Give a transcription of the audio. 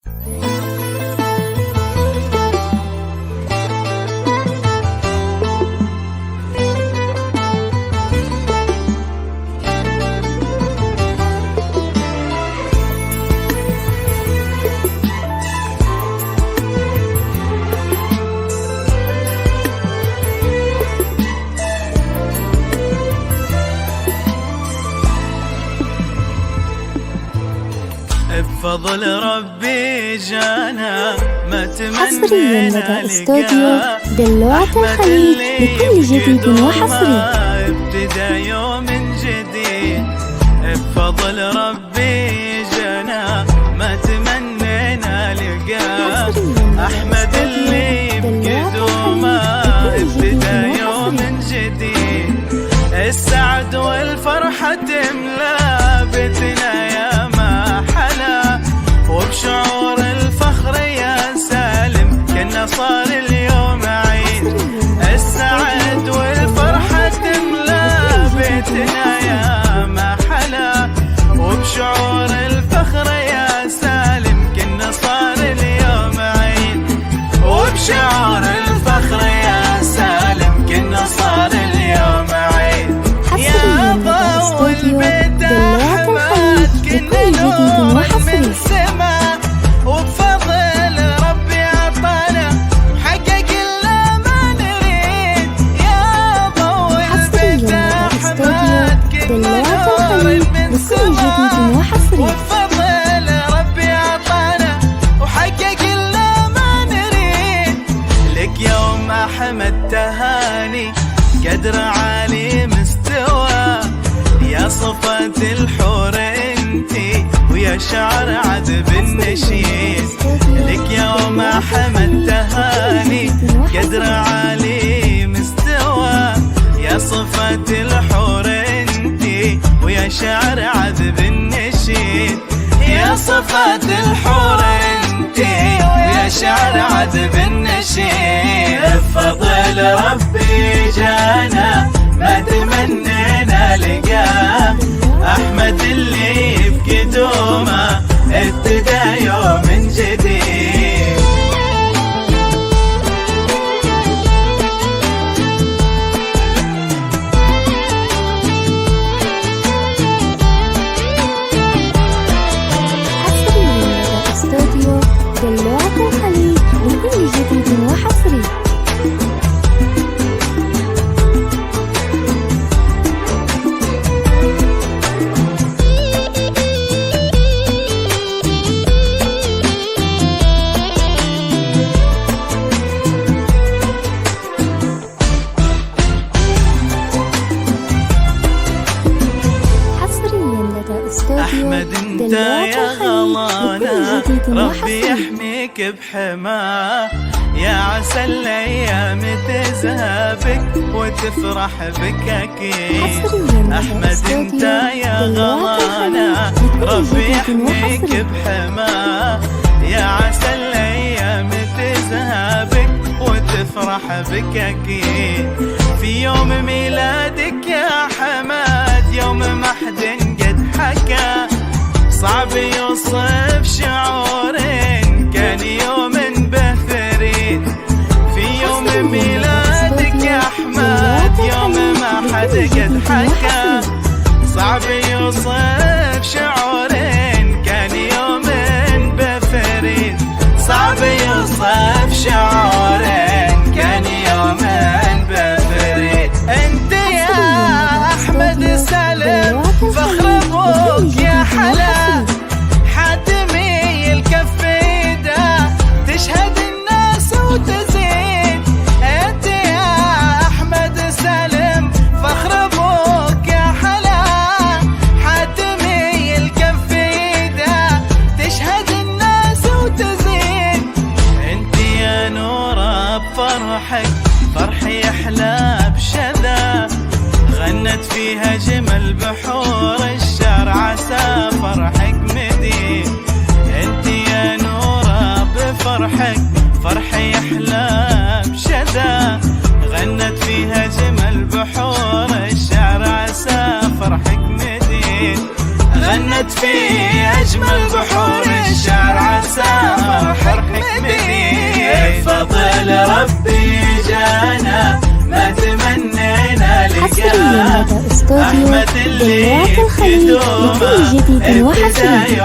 بفضل ربي جانا ما حصريا لدى تمنينا استوديو دلوعة الخليج لكل جديد وحصري. ابتدى يوم جديد بفضل ربي جانا ما تمنينا لقاه. أحمد اللي بقدومه ابتدى يوم جديد. السعد والفرحة تملى بيتنا يا ما حلا، وبشعور الفخر يا سالم كنا صار اليوم عيد. السعد والفرحة تملى بيتنا يا ما حلا، وبشعور الفخر يا سالم كنا صار اليوم عيد. وبشعور الفخر يا سالم كنا صار اليوم عيد. يا ضو البيت أحمد كنا نور من سما، وبفضل ربي عطانا حقق اللي ما نريد. يا ضو البيت أحمد كنا نور من سما، وبفضل ربي عطانا وحقق اللي ما نريد. لك يوم أحمد تهاني قدر عالي مستوى، يا صفة الحور انتي ويا شعر عذب النشيد. لك يوم أحمد تهاني قدر عالي مستوى، يا صفة الحور انتي ويا شعر عذب النشيد. يا صفة الحور انتي ويا شعر عذب النشيد. بفضل ربي جانا ما تمنينا لقاه. أحمد اللي بقدومه ابتدى يوم جديد. استوديو دلوعة الخليج لكل جديد وحصري. أحمد انت يا غلانا ربي يحميك بحماه، يا عسى الأيام تزهبك وتفرح بك أكيد. أحمد انت يا غلانا ربي يحميك بحماه، يا عسى الأيام تزهبك وتفرح بك أكيد. في يوم ميلادك يا حماد يوم ما حد قد حكى، صعب يوصف شعورين كان يوم بثريد. في يوم ميلادك يا أحمد يوم ما حد قد حكى، صعب يوصف شعورين كان يوم بثريد. صعب يوصف شعورين كان يوم بثريد. انت يا أحمد سالم فخر ابوك يا حلا، حاتمي الكف ايده تشهد الناس وتزيد. انت يا احمد سالم فخر ابوك يا حلا، حاتمي الكف ايده تشهد الناس وتزيد. انت يا نورة بفرحك فرحي احلى بشذا، غنت فيها جمل بحور الشعر عسى فرحك مدين. انت يا نورة بفرحك فرحي احلى بشذا، غنت فيها جمل بحور الشعر عسى فرحك مدين. غنت فيها اجمل بحور الشعر عسى ربي جانا ما تمنينا حصريا لقاه لدى استوديو أحمد اللي دلوعة الخليج لكل جديد وحصري.